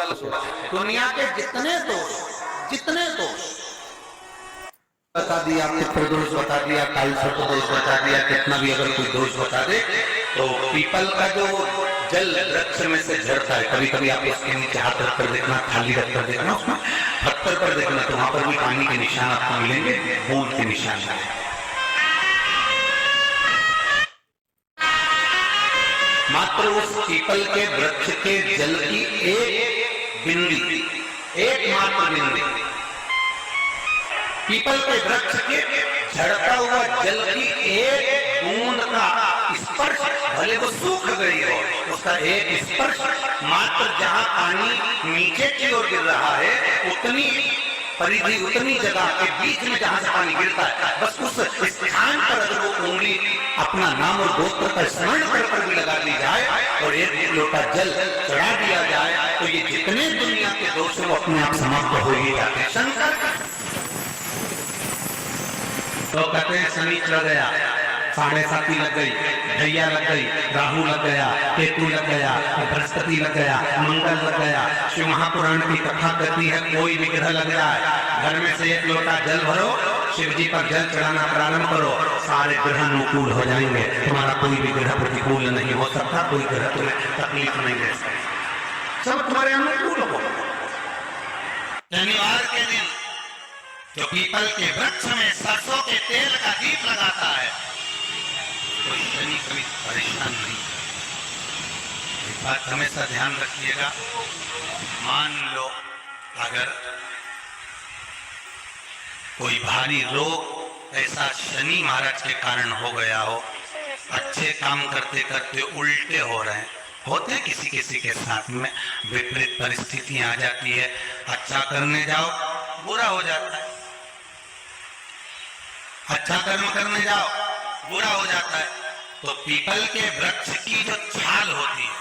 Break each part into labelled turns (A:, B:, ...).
A: मंगल सुरक्षित। दुनिया के जितने दोष बता दिया, पितृ दोष बता दिया, कालसर्प दोष बता दिया, कितना भी अगर कोई दोष बता दे तो पीपल का जो जल वृक्ष में से झरता है, कभी कभी आप उसके नीचे हाथ रख कर देखना, खाली रख कर देखना, उसमें पत्थर पर देखना, तो वहां पर भी पानी के निशान आपको मिलेंगे, बूंद के निशान। मात्र उस पीपल के वृक्ष के जल की एक बिंदी, एकमात्र बिंदी, पीपल के वृक्ष के झड़ता हुआ जल की एक बूंद का स्पर्श, भले वो सूख गई हो, उसका एक स्पर्श मात्र जहां पानी नीचे की ओर गिर रहा है, उतनी परिधि, उतनी जगह के बीच में जहां से पानी गिरता है, बस उस स्थान पर अगर वो उंगली अपना नाम और गोत्र का स्मरण कर भी लगा दी जाए और एक लोटा जल चढ़ा दिया जाए, तो ये जितने दुनिया के दोष वो अपने आप समाप्त हो ही जाते हैं। शंकर तो कहते हैं शनि चढ़ गया, 7.5 लग गई, ढैया लग गई, राहु लग गया, केतु लग गया, बृहस्पति लग गया, मंगल लग गया। शिव महापुराण की कथा कहती है कोई विग्रह लग जाए, घर में से एक लोटा जल भरो, शिव जी पर जल चढ़ाना प्रारंभ करो, सारे ग्रह अनुकूल हो जाएंगे, तुम्हारा कोई भी ग्रह प्रतिकूल नहीं हो सकता, कोई ग्रह तुम्हें तकलीफ नहीं दे सकता, सब तुम्हारे अनुकूल हो। शनिवार के दिन जो पीपल के वृक्ष में सरसों के तेल का दीप लगाता है, कोई शनि कभी परेशान नहीं। एक बात हमेशा ध्यान रखिएगा, मान लो अगर कोई भारी रोग ऐसा शनि महाराज के कारण हो गया हो, अच्छे काम करते करते उल्टे हो रहे हैं, होते किसी किसी के साथ में, विपरीत परिस्थितियां आ जाती है, अच्छा करने जाओ बुरा हो जाता है, अच्छा कर्म करने जाओ बुरा हो जाता है। तो पीपल के वृक्ष की जो छाल होती है,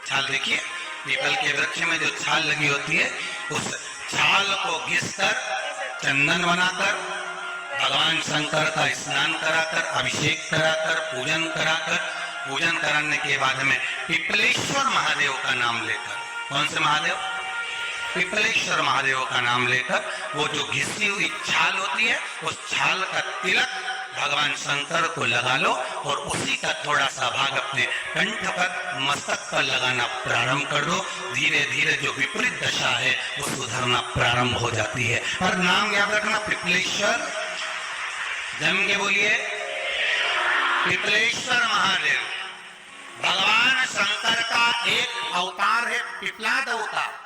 A: छाल देखिए, पीपल के वृक्ष में जो छाल लगी होती है, उस छाल को घिसकर चंदन बनाकर भगवान शंकर का स्नान कराकर, अभिषेक कराकर, पूजन कराने के बाद में पिपलेश्वर महादेव का नाम लेकर, कौन से महादेव? पिपलेश्वर महादेव का नाम लेकर वो जो घिसी हुई छाल होती है, उस छाल का तिलक भगवान शंकर को लगा लो और उसी का थोड़ा सा भाग अपने कंठ पर, मस्तक पर लगाना प्रारंभ कर दो। धीरे धीरे जो विपरीत दशा है वो सुधरना प्रारंभ हो जाती है। पर नाम याद रखना, पिपलेश्वर, जम के बोलिए, पिपलेश्वर महादेव भगवान शंकर का एक अवतार है, पिपलाद अवतार।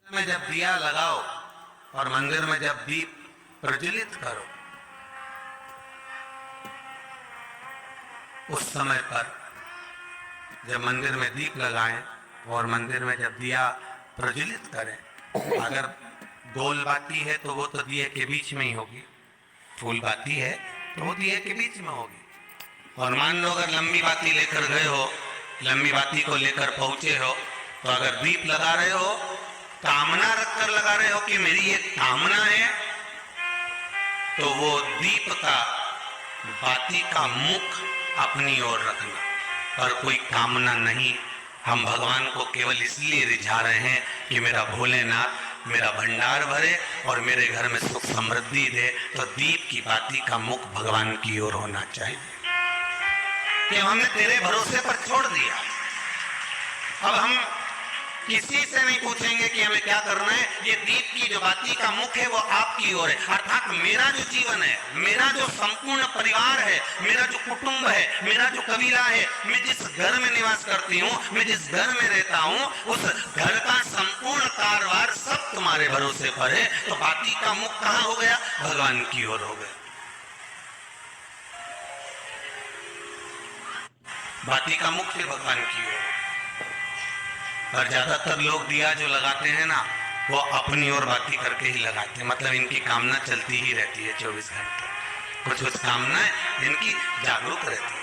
A: में जब दिया लगाओ और मंदिर में जब दीप प्रज्वलित करो, उस समय पर जब मंदिर में दीप लगाएं और मंदिर में जब दिया प्रज्वलित करें, अगर गोल बाती है तो वो तो दिए के बीच में ही होगी, फूल बाती है तो वो दिए के बीच में होगी। और मान लो अगर लंबी बाती लेकर गए हो, लंबी बाती को लेकर पहुंचे हो, तो अगर दीप लगा रहे हो, कामना रखकर लगा रहे हो कि मेरी ये कामना है, तो वो दीप का, बाती का मुख अपनी ओर रखना, पर कोई कामना नहीं। हम भगवान को केवल इसलिए रिझा रहे हैं कि मेरा भोलेनाथ मेरा भंडार भरे और मेरे घर में सुख समृद्धि दे, तो दीप की बाती का मुख भगवान की ओर होना चाहिए कि हमने तेरे भरोसे पर छोड़ दिया। अब हम किसी से नहीं पूछेंगे कि हमें क्या करना है, ये दीप की जो बाती का मुख है वो आपकी ओर है, अर्थात मेरा जो जीवन है, मेरा जो संपूर्ण परिवार है, मेरा जो कुटुंब है, मेरा जो कबीला है, मैं जिस घर में निवास करती हूँ, मैं जिस घर में रहता हूँ, उस घर का संपूर्ण कारभार सब तुम्हारे भरोसे पर है। तो बाती का मुख कहाँ हो गया? भगवान की ओर हो गया। बाती का मुख है भगवान की ओर। और ज्यादातर लोग दिया जो लगाते हैं ना, वो अपनी ओर बाती करके ही लगाते हैं, मतलब इनकी कामना चलती ही रहती है 24 घंटे, कुछ कामनाएं इनकी जागरूक रहती है।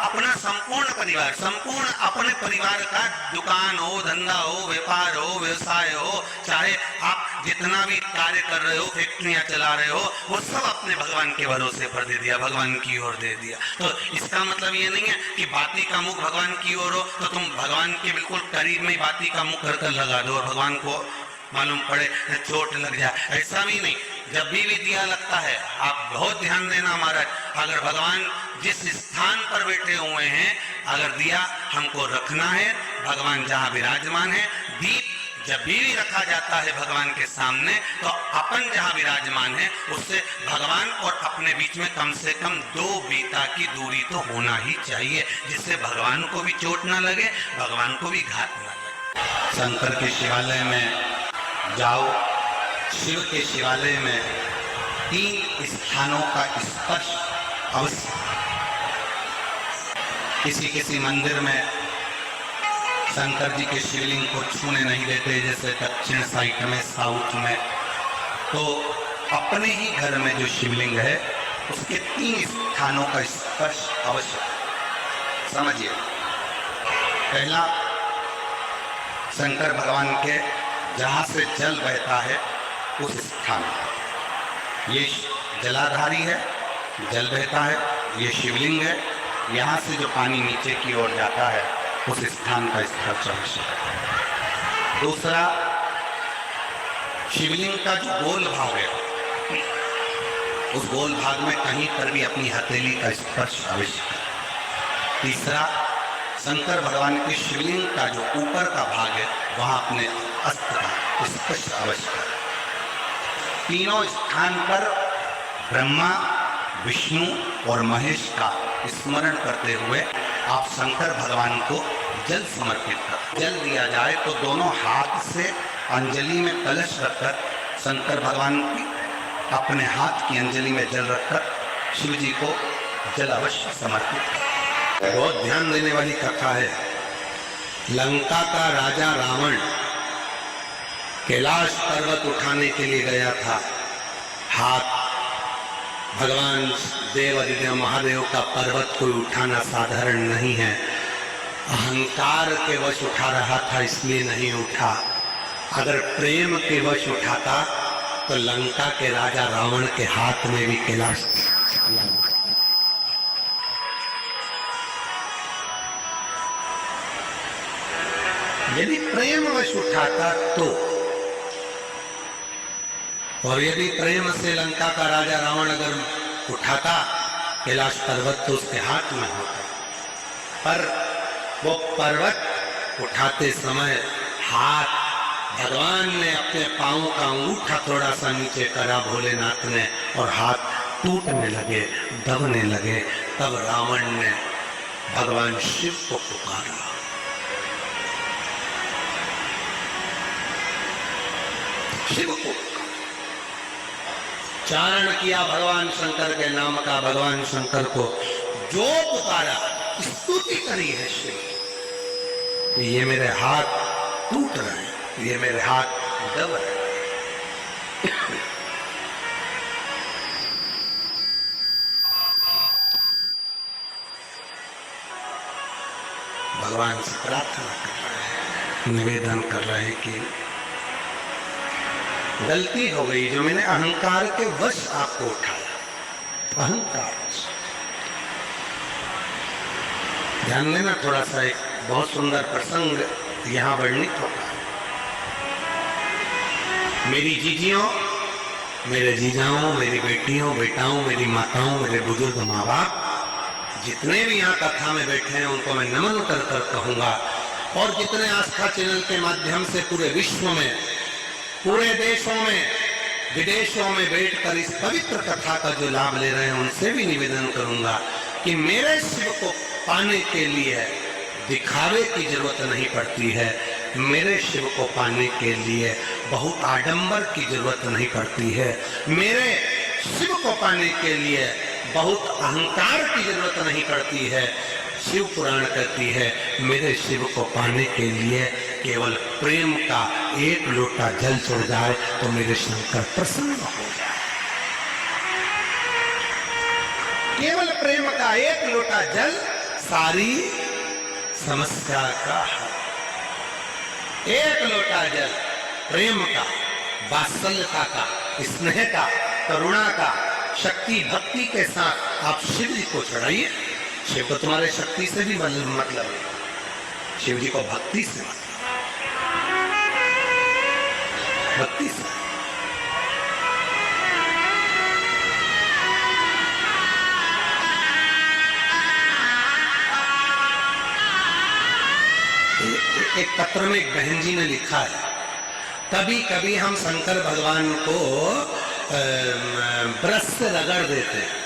A: अपना संपूर्ण परिवार, संपूर्ण अपने परिवार का, दुकान हो, धंधा हो, व्यापार हो, व्यवसाय हो, चाहे आप जितना भी कार्य कर रहे हो, फैक्ट्रियां चला रहे हो, वो सब अपने भगवान के भरोसे पर दे दिया, भगवान की ओर दे दिया। तो इसका मतलब ये नहीं है कि बाती का मुख भगवान की ओर हो तो तुम भगवान के बिल्कुल करीब में बाती का मुख कर लगा दो और भगवान को मालूम पड़े चोट लग जाए, ऐसा भी नहीं। जब भी दिया लगता है, आप बहुत ध्यान देना महाराज, अगर भगवान जिस स्थान पर बैठे हुए हैं, अगर दिया हमको रखना है, भगवान जहाँ विराजमान है, दीप जब भी रखा जाता है भगवान के सामने, तो अपन जहाँ विराजमान है उससे भगवान और अपने बीच में कम से कम 2 बीता की दूरी तो होना ही चाहिए, जिससे भगवान को भी चोट ना लगे, भगवान को भी घात ना लगे। शंकर के शिवालय में जाओ, शिव के शिवालय में 3 स्थानों का स्पर्श अवश्य। किसी किसी मंदिर में शंकर जी के शिवलिंग को छूने नहीं देते, जैसे दक्षिण साइड में, साउथ में। तो अपने ही घर में जो शिवलिंग है उसके 3 स्थानों का स्पर्श अवश्य। समझिए, पहला शंकर भगवान के जहाँ से जल बहता है उस स्थान, ये जलाधारी है, जल बहता है, ये शिवलिंग है, यहाँ से जो पानी नीचे की ओर जाता है उस स्थान का स्पर्श आवश्यक है। दूसरा, शिवलिंग का जो गोल भाग है, उस गोल भाग में कहीं पर भी अपनी हथेली का स्पर्श आवश्यक है। तीसरा, शंकर भगवान के शिवलिंग का जो ऊपर का भाग है वहां अपने अस्त्र का स्पर्श आवश्यक है। तीनों स्थान पर ब्रह्मा, विष्णु और महेश का स्मरण करते हुए आप शंकर भगवान को जल समर्पित कर, जल दिया जाए तो दोनों हाथ से अंजलि में कलश रखकर शंकर भगवान की अपने हाथ की अंजलि में जल रखकर शिव जी को जल अवश्य समर्पित कर। बहुत ध्यान देने वाली कथा है। लंका का राजा रावण कैलाश पर्वत उठाने के लिए गया था। हाथ भगवान देव अधिदेव महादेव का पर्वत कोई उठाना साधारण नहीं है। अहंकार के वश उठा रहा था, इसलिए नहीं उठा। अगर प्रेम के वश उठाता तो लंका के राजा रावण के हाथ में भी कैलाश। यदि प्रेम वश उठाता तो, और यदि प्रेम से लंका का राजा रावण अगर उठाता कैलाश पर्वत तो उसके हाथ में होता, पर वो पर्वत उठाते समय हाथ भगवान ने अपने पांव का अंगूठा थोड़ा सा नीचे करा भोलेनाथ ने, और हाथ टूटने लगे, दबने लगे। तब रावण ने भगवान शिव को पुकारा। शिव को चारण किया भगवान शंकर के नाम का, भगवान शंकर को जो पुकारा, स्तुति करी है शिव। ये मेरे हाथ टूट रहे हैं, ये मेरे हाथ दब रहे हैं। भगवान से प्रार्थना कर रहे हैं, निवेदन कर रहे हैं कि गलती हो गई जो मैंने अहंकार के वश आपको उठाया। अहंकार ध्यान देना थोड़ा सा, एक बहुत सुंदर प्रसंग यहाँ वर्णित होता है। मेरी जीजियों, मेरे जीजाओं, मेरी बेटियों, बेटाओं, मेरी माताओं, मेरे बुजुर्ग माँ बाप, जितने भी यहाँ कथा में बैठे हैं उनको मैं नमन कर कर कहूँगा। और जितने आस्था चैनल के माध्यम से पूरे विश्व में, पूरे देशों में, विदेशों में बैठकर इस पवित्र कथा का जो लाभ ले रहे हैं उनसे भी निवेदन करूंगा कि मेरे शिव को पाने के लिए दिखावे की जरूरत नहीं पड़ती है। मेरे शिव को पाने के लिए बहुत आडंबर की जरूरत नहीं पड़ती है। मेरे शिव को पाने के लिए बहुत अहंकार की जरूरत नहीं पड़ती है। शिव पुराण कहती है मेरे शिव को पाने के लिए केवल प्रेम का एक लोटा जल चढ़ जाए तो मेरे शंकर प्रसन्न हो जाए। केवल प्रेम का एक लोटा जल सारी समस्या का हल। एक लोटा जल प्रेम का वात्सल्यता का, स्नेह का, करुणा का, शक्ति भक्ति के साथ आप शिव जी को चढ़ाइए। शिव को तुम्हारे शक्ति से भी मतलब है, शिव जी को भक्ति से मतलब, भक्ति से। एक पत्र में एक बहन जी ने लिखा है, कभी कभी हम शंकर भगवान को ब्रश से रगड़ देते हैं।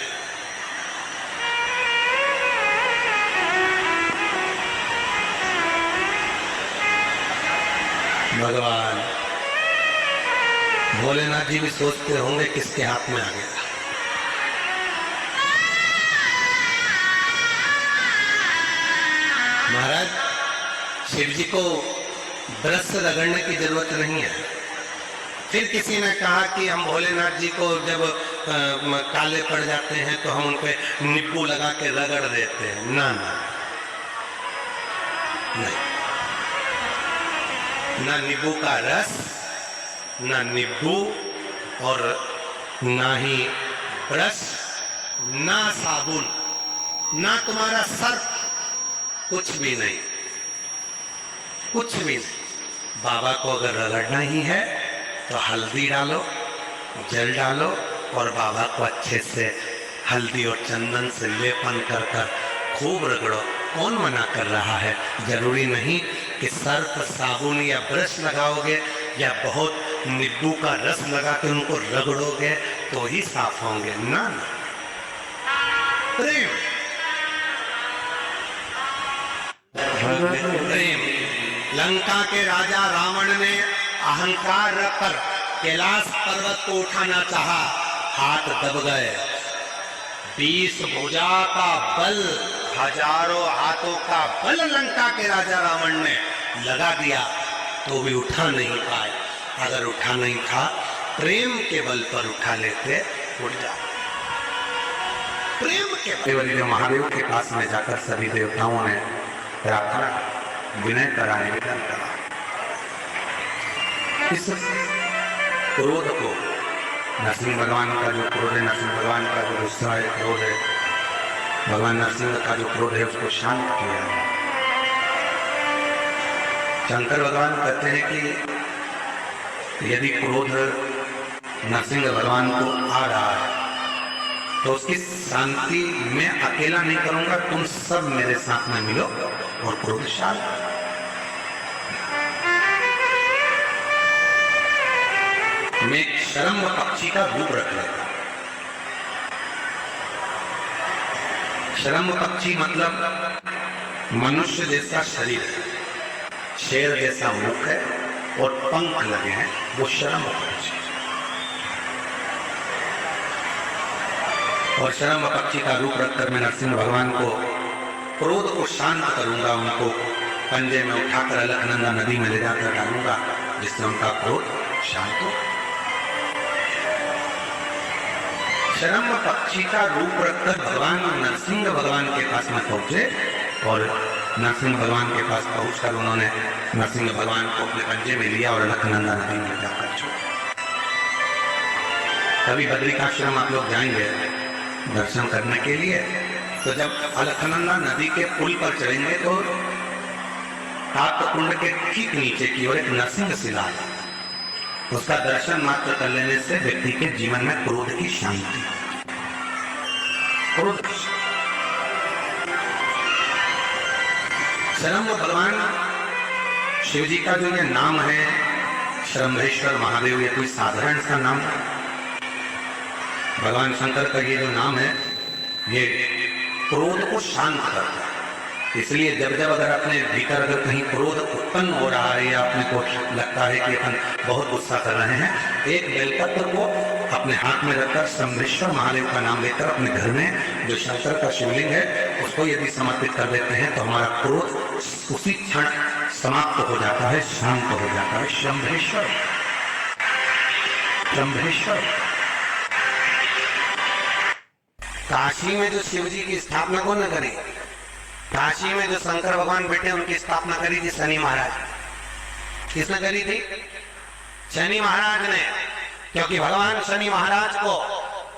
A: भगवान भोलेनाथ जी भी सोचते होंगे किसके हाथ में आ गया। महाराज, शिव जी को ब्रश से रगड़ने की जरूरत नहीं है। फिर किसी ने कहा कि हम भोलेनाथ जी को जब काले पड़ जाते हैं तो हम उनपे नींबू लगा के रगड़ देते हैं। ना ना नहीं, ना नींबू का रस, ना नींबू, और ना ही ब्रश, ना साबुन, ना तुम्हारा सर्फ, कुछ भी नहीं, कुछ भी नहीं। बाबा को अगर रगड़ना ही है तो हल्दी डालो, जल डालो और बाबा को अच्छे से हल्दी और चंदन से लेपन कर कर खूब रगड़ो। कौन मना कर रहा है? जरूरी नहीं कि सर्फ, साबुन या ब्रश लगाओगे या बहुत नींबू का रस लगा के उनको रगड़ोगे तो ही साफ होंगे। ना ना, प्रेम, प्रेम। लंका के राजा रावण ने अहंकार रखकर कैलाश पर्वत को उठाना चाहा, हाथ दब गए। 20 भुजा का बल, हजारों हाथों का बल लंका के राजा रावण ने लगा दिया तो भी उठा नहीं पाए। अगर उठा नहीं था, प्रेम के बल पर उठा लेते, उठ जाते। प्रेम के बल। महादेव के पास में जाकर सभी देवताओं ने प्रार्थना, विनय करा, निवेदन करा। इस क्रोध को, नरसिंह भगवान का जो क्रोध है, नरसिंह भगवान का जो गुस्सा है, क्रोध है, भगवान नरसिंह का जो क्रोध है उसको शांत किया। शंकर भगवान कहते हैं कि यदि क्रोध नरसिंह भगवान को आ रहा है तो उसकी शांति मैं अकेला नहीं करूंगा, तुम सब मेरे साथ में मिलो और क्रोध शांत। मैं शरम्भ पक्षी का रूप रख लेता। शरम्भ पक्षी मतलब मनुष्य जैसा शरीर, शेर जैसा मुख है और पंख लगे हैं, वो शरम्भ पक्षी। और शरम्भ पक्षी का रूप रखकर मैं नरसिंह भगवान को क्रोध को शांत करूंगा, उनको पंजे में उठाकर अलकनंदा नदी में ले जाकर डालूंगा, जिससे उनका क्रोध शांत हो। शरम्भ पक्षी का रूप रखकर भगवान नरसिंह भगवान के पास में पहुंचे और नरसिंह भगवान के पास पहुंचकर उन्होंने नरसिंह भगवान को अपने पंजे में लिया और अलकनंदा नदी में जाकर छोड़ा। कभी बद्रिकाश्रम आप लोग जाएंगे दर्शन करने के लिए, तो जब अलकनंदा नदी के पुल पर चढ़ेंगे तो ताप्तकुंड के ठीक नीचे की ओर एक नरसिंह शिला है। उसका दर्शन मात्र कर लेने से व्यक्ति के जीवन में क्रोध की शांति, क्रोध। शरम्भ भगवान शिव जी का जो ये नाम है शरम्भेश्वर महादेव, ये कोई साधारण सा नाम है। भगवान शंकर का ये जो नाम है ये क्रोध को शांत करता है। इसलिए जब जब अगर अपने भीतर अगर कहीं क्रोध उत्पन्न हो रहा है या अपने को लगता है कि अपन बहुत गुस्सा कर रहे हैं, एक बेलपत्र को अपने हाथ में रखकर शंभेश्वर महादेव का नाम लेकर अपने घर में जो शंकर का शिवलिंग है उसको यदि समर्पित कर देते हैं तो हमारा क्रोध उसी क्षण समाप्त हो जाता है, शांत हो जाता है। शंभेश्वर, शंभेश्वर। काशी में जो शिव जी की स्थापना कौन न करी? काशी में जो शंकर भगवान बैठे उनकी स्थापना करी थी शनि महाराज। किसने करी थी? शनि महाराज ने, क्योंकि भगवान शनि महाराज को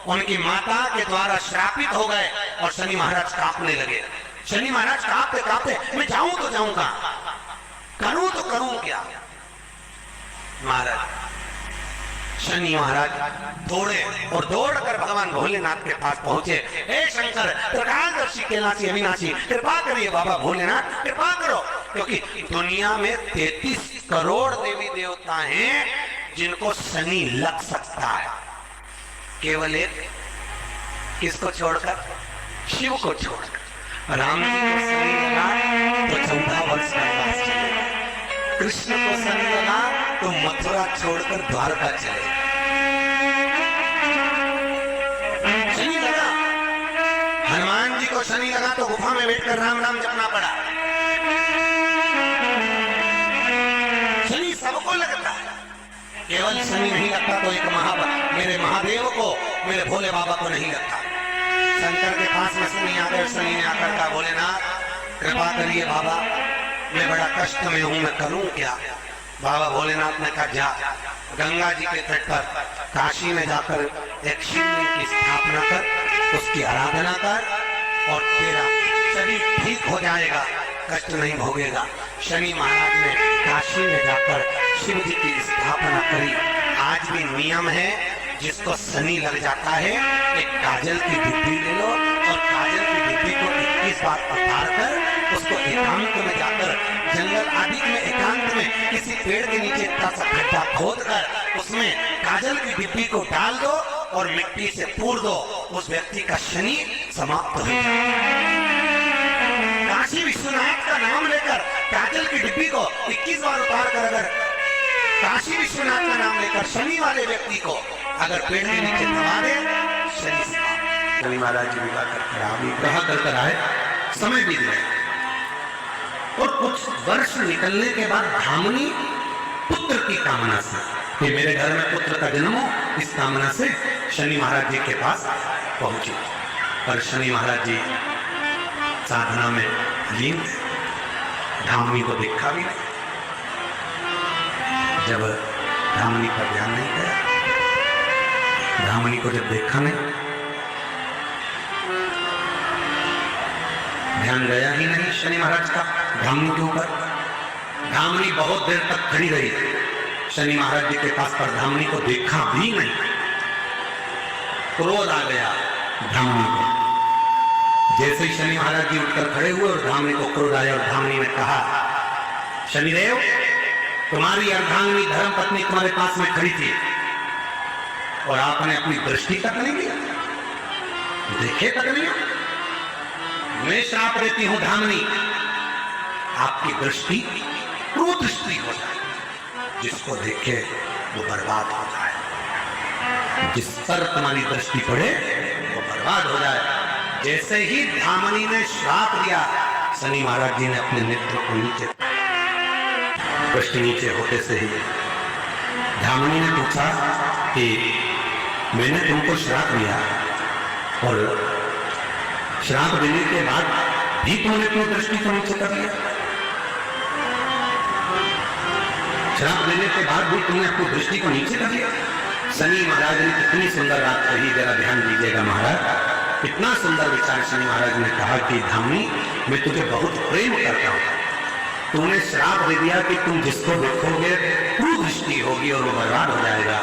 A: उनकी माता के द्वारा श्रापित हो गए और शनि महाराज कांपने लगे। शनि महाराज कांपते कांपते, मैं जाऊं तो जाऊं कहां, करूं तो करूं क्या। महाराज शनि महाराज दौड़े और दौड़कर भगवान भोलेनाथ के पास पहुंचे। हे शंकर, त्रिकालदर्शी कैलाशी अविनाशी, कृपा करिए बाबा भोलेनाथ, कृपा करो, क्योंकि दुनिया में 33 करोड़ देवी देवता हैं जिनको शनि लग सकता है, केवल एक किसको छोड़कर, शिव को छोड़कर। राम जी को शनि लगा तो 14 वर्ष का वनवास चले, कृष्ण को शनि लगा तो मथुरा छोड़कर द्वारका चले। शनि लगा, हनुमान जी को शनि लगा तो गुफा में बैठकर राम राम जपना पड़ा। शनि सबको लगता है, केवल शनि नहीं लगता तो एक मेरे महादेव को, मेरे भोले बाबा को नहीं लगता। शंकर के पास में शनि आ गए। शनि ने आकर कहा, भोलेनाथ कृपा करिए बाबा, मैं बड़ा कष्ट में हूं, मैं करूं क्या। बाबा भोलेनाथ ने कहा, जा गंगा जी के तट पर काशी में जाकर एक शिवलिंग की स्थापना कर, उसकी आराधना कर और तेरा शरीर ठीक हो जाएगा, कष्ट नहीं भोगेगा। शनि महाराज ने काशी में जाकर शिव जी की स्थापना करी। आज भी नियम है, जिसको शनि लग जाता है एक काजल की डिब्बी ले लो और काजल की डिब्बी को 21 बार पखार कर उसको एकांत में जाकर, जंगल आदि में एकांत में किसी पेड़ के नीचे इतना सा गड्ढा खोद कर उसमें काजल की डिब्बी को डाल दो और मिट्टी से पूर दो, उस व्यक्ति का शनि समाप्त हो जाए। काशी विश्वनाथ का नाम लेकर काजल की डिब्बी को 21 बार उतार कर अगर काशी विश्वनाथ का नाम लेकर शनि वाले व्यक्ति को अगर पेड़ के नीचे दबा दे, शनि महाराज जी विवाह कर आए, समय बीत गया और कुछ वर्ष निकलने के बाद धामनी पुत्र की कामना से कि मेरे घर में पुत्र का जन्म हो, इस कामना से शनि महाराज जी के पास पहुंची। और शनि महाराज जी साधना में लीन, धामनी को देखा भी नहीं। जब धामनी का ध्यान नहीं गया, धामनी को जब देखा नहीं, ध्यान गया ही नहीं शनि महाराज का धामनी के ऊपर। धामनी बहुत देर तक खड़ी रही, शनि महाराज जी के पास पर धामनी को देखा भी नहीं। क्रोध आ गया धामनी को। जैसे ही शनि महाराज जी उठकर खड़े हुए और धामनी को क्रोध आया और धामनी ने कहा, शनिदेव तुम्हारी अर्धांगिनी धर्म पत्नी तुम्हारे पास में खड़ी थी और आपने अपनी दृष्टि तक नहीं दिया, देखे तक नहीं। मैं श्राप देती हूं धामनी, आपकी दृष्टि कुदृष्टि हो जाए, जिसको देखे वो बर्बाद हो जाए, जिस पर तुम्हारी दृष्टि पड़े वो बर्बाद हो जाए। जैसे ही धामनी ने श्राप दिया, शनि महाराज जी ने अपने नेत्र को नीचे, दृष्टि नीचे होते से ही धामनी ने पूछा कि मैंने तुमको श्राप दिया और श्राप देने के बाद भी तुमने अपनी दृष्टि को नीचे कर लिया, श्राप देने के बाद भी तुमने अपनी दृष्टि को नीचे कर लिया। शनि महाराज ने कितनी सुंदर बात कही, जरा ध्यान दीजिएगा महाराज। इतना सुंदर विचार शनि महाराज ने कहा कि धामनी मैं तुझे बहुत प्रेम करता हूं, तुमने श्राप दे दिया कि तुम जिसको देखोगे कुदृष्टि होगी और वो बर्बाद हो जाएगा,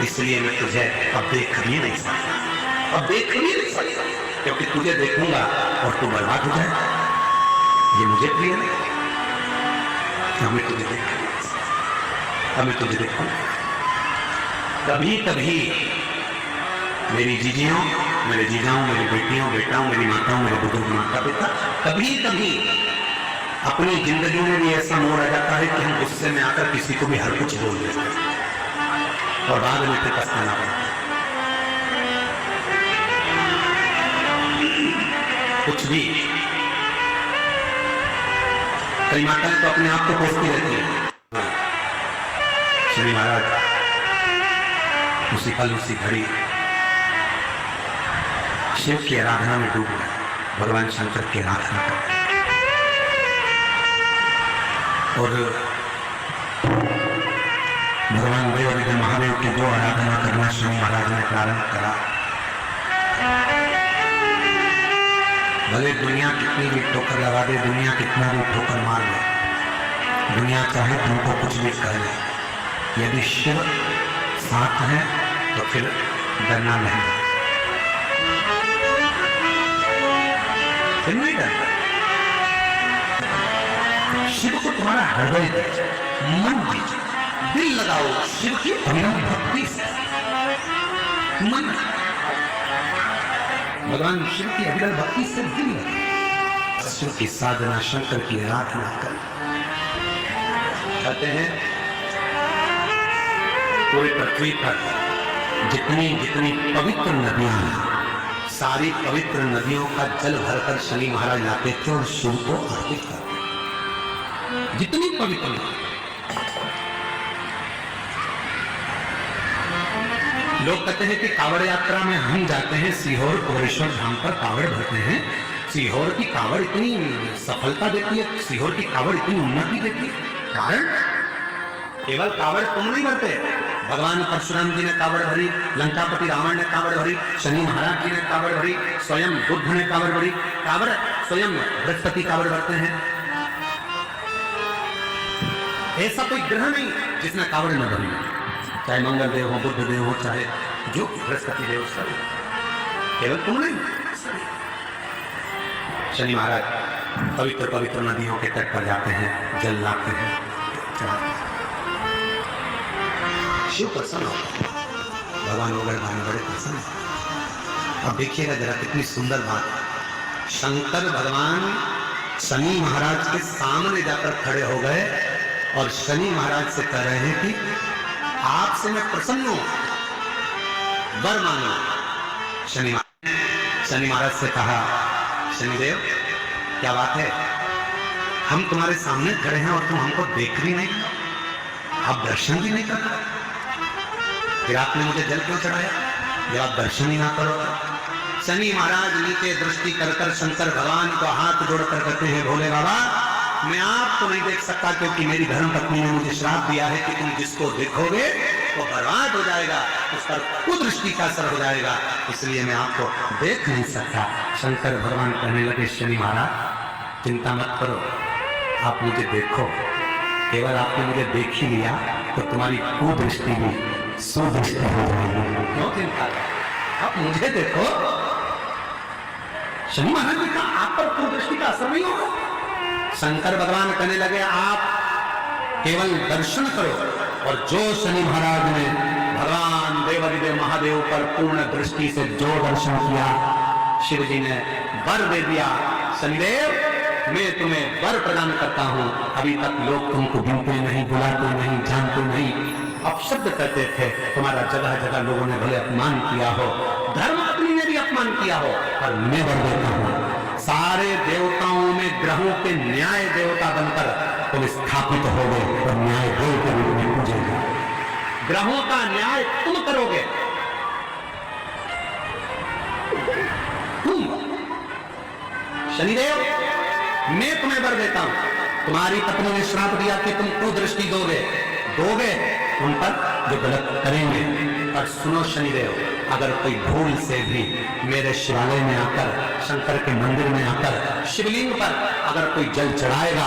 A: इसलिए मैं तुझे अब देख भी नहीं सकता, अब देख भी नहीं सकता, क्योंकि तुझे देखूंगा और तू बर्बाद हो जाएगा। ये मुझे प्रिय नहीं, हमें तुझे देख, हमें तुझे देखूंगा। कभी कभी मेरी जीजियों, मेरे जीजाओं, मेरी बेटियों, बेटाओं, मेरी माताओं, मेरे बुजुर्ग माता पिता, कभी कभी अपनी जिंदगी में भी ऐसा मोड़ आ जाता है कि हम गुस्से में आकर किसी को भी हर कुछ बोल देते हैं और बाद में फिर पछताना पड़ता है। कुछ भी कई माताएं तो अपने आप को कोसती रहती है। श्री महाराज उसी पल उसी घड़ी शिव की आराधना में डूब गए, भगवान शंकर की आराधना कर और भगवान देव ने शनि महाराज ने प्रारंभ करा। भले दुनिया कितनी भी ठोकर लगा दे, दुनिया कितना भी ठोकर मार ले, दुनिया चाहे तुमको कुछ भी कह ले, यदि शिव साथ है तो फिर डरना नहीं, फिर नहीं डरना। शिव को तुम्हारा हृदय दीजिए, मन दीजिए, दिल लगाओ शिव की अविरल भक्ति से। मन भगवान शिव की अविरल भक्ति से दिल लगाओ, शिव की साधना, शंकर की आराधना कर। कहते हैं पूरी पृथ्वी पर जितनी जितनी पवित्र नदियां हैं, सारी पवित्र नदियों का जल भरकर शनि महाराज लाते थे और शिव को अर्पित करते। जितनी पवित्र नदी, लोग कहते हैं कि कांवड़ यात्रा में हम जाते हैं सीहोर कोरेश्वर धाम पर कांवड़ भरते हैं, सीहोर की कांवड़ इतनी सफलता देती है, सीहोर की कांवड़ इतनी उन्नति देती है। कारण केवल कांवड़ तुम नहीं भरते, भगवान परशुराम जी ने कांवड़ भरी, लंकापति रावण ने कांवड़ भरी, शनि महाराज जी ने कांवड़ भरी, स्वयं बुद्ध ने कांवड़ भरी, कांवड़ स्वयं बृहस्पति कांवड़ भरते हैं। ऐसा कोई ग्रह नहीं जिसने कांवड़ न भरी, चाहे मंगल देव हो, बुद्ध देव हो, चाहे जो बृहस्पति देव, सभी केवल तुम नहीं। शनि महाराज पवित्र पवित्र नदियों के तट पर जाते हैं, जल लाते हैं, चढ़ाते हैं, शिव प्रसन्न हो, भगवान वगैरह बड़े प्रसन्न हो। अब देखिएगा जरा कितनी सुंदर बात, शंकर भगवान शनि महाराज के सामने जाकर खड़े हो गए और शनि महाराज से कह रहे हैं कि आपसे मैं प्रसन्न हूं, वर मांगो। शनि महाराज से कहा, शनिदेव क्या बात है, हम तुम्हारे सामने खड़े हैं और तुम हमको देख भी नहीं, आप दर्शन भी नहीं करते, फिर आपने मुझे जल क्यों चढ़ाया जब आप दर्शन ही ना करो। शनि महाराज नीचे दृष्टि कर कर शंकर भगवान को हाथ जोड़कर कहते हैं, भोले बाबा मैं आपको नहीं देख सकता क्योंकि मेरी धर्म पत्नी ने मुझे श्राप दिया है कि तुम जिसको देखोगे वो बर्बाद हो जाएगा, उस पर कुदृष्टि का असर हो जाएगा, इसलिए मैं आपको देख नहीं सकता। शंकर भगवान कहने लगे, शनि महाराज चिंता मत करो, आप मुझे देखो, केवल आपने मुझे देख ही लिया तो तुम्हारी कुदृष्टि भी सुदृष्टि हो जाएगी, क्यों चिंता, आप मुझे देखो। शनि महाराज ने कहा आप पर कुदृष्टि का असर नहीं होगा। शंकर भगवान कहने लगे, आप केवल दर्शन करो, और जो शनि महाराज ने भगवान देवादिदेव महादेव पर पूर्ण दृष्टि से जो दर्शन किया, शिव जी ने वर दे दिया, शनिदेव मैं तुम्हें वर प्रदान करता हूं। अभी तक लोग तुमको गिनते नहीं, बुलाते नहीं, जानते नहीं, अपशब्द करते थे, तुम्हारा जगह जगह लोगों ने भले अपमान किया हो, धर्म पत्नी ने भी अपमान किया हो, पर मैं वर देता हूं, सारे देवताओं में ग्रहों के न्याय देवता बनकर तुम स्थापित हो गए और न्याय देव के रूप में पूजेगा, ग्रहों का न्याय तुम करोगे, तुम। शनिदेव मैं तुम्हें वर देता हूं, तुम्हारी पत्नी ने श्राप दिया कि तुम कुदृष्टि दोगे उन पर जो गलत करेंगे, पर सुनो शनिदेव, अगर कोई भूल से भी मेरे शिवालय में आकर, शंकर के मंदिर में आकर, शिवलिंग पर अगर कोई जल चढ़ाएगा,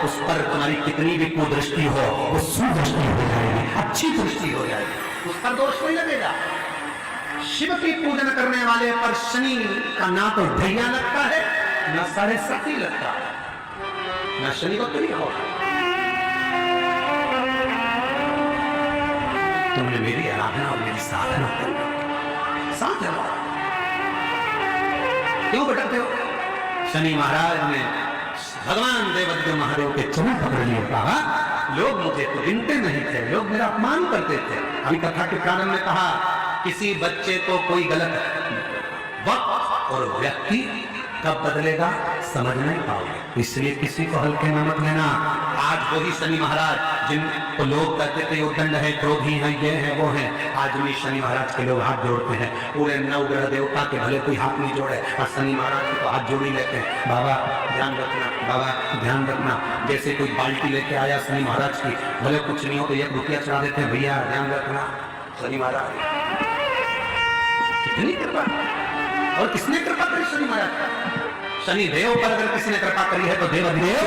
A: उस पर तुम्हारी कितनी भी कुदृष्टि हो वो सुदृष्टि हो जाएगी, अच्छी दृष्टि हो जाएगी, उस पर दोष नहीं लगेगा। शिव की पूजन करने वाले पर शनि का ना तो भैया लगता है, ना साढ़े सती लगता है, ना शनि को प्रिय होगा। तुमने मेरी आराधना और मेरी साधना करी, साथ है, क्यों भटकते हो? शनि महाराज ने भगवान देवादिदेव महादेव के चरण पकड़ लिए, कहा लोग मुझे तो गिनते नहीं थे, लोग मेरा अपमान करते थे। अभी कथा के प्रारंभ में कहा, किसी बच्चे को कोई गलत वक्त और व्यक्ति कब बदलेगा समझ नहीं पाओगे, इसलिए किसी को हल्के में मत लेना। आज वही शनि महाराज जिनको लोग कहते थे उद्दंड है, क्रोधी है, ये है, वो है, आज भी शनि महाराज के लोग हाथ जोड़ते हैं। पूरे नवग्रह देवता के भले कोई हाथ नहीं जोड़े और शनि महाराज के तो हाथ जोड़ ही लेते हैं। बाबा ध्यान रखना, बाबा ध्यान रखना। जैसे कोई बाल्टी लेके आया शनि महाराज की, भले कुछ नहीं हो तो 1 रुपया चढ़ा देते हैं, भैया ध्यान रखना शनि महाराज। कितनी कृपा, और किसने कृपा करी शनि महाराज? शनि देव पर अगर किसी ने कृपा करी है तो देव अधिदेव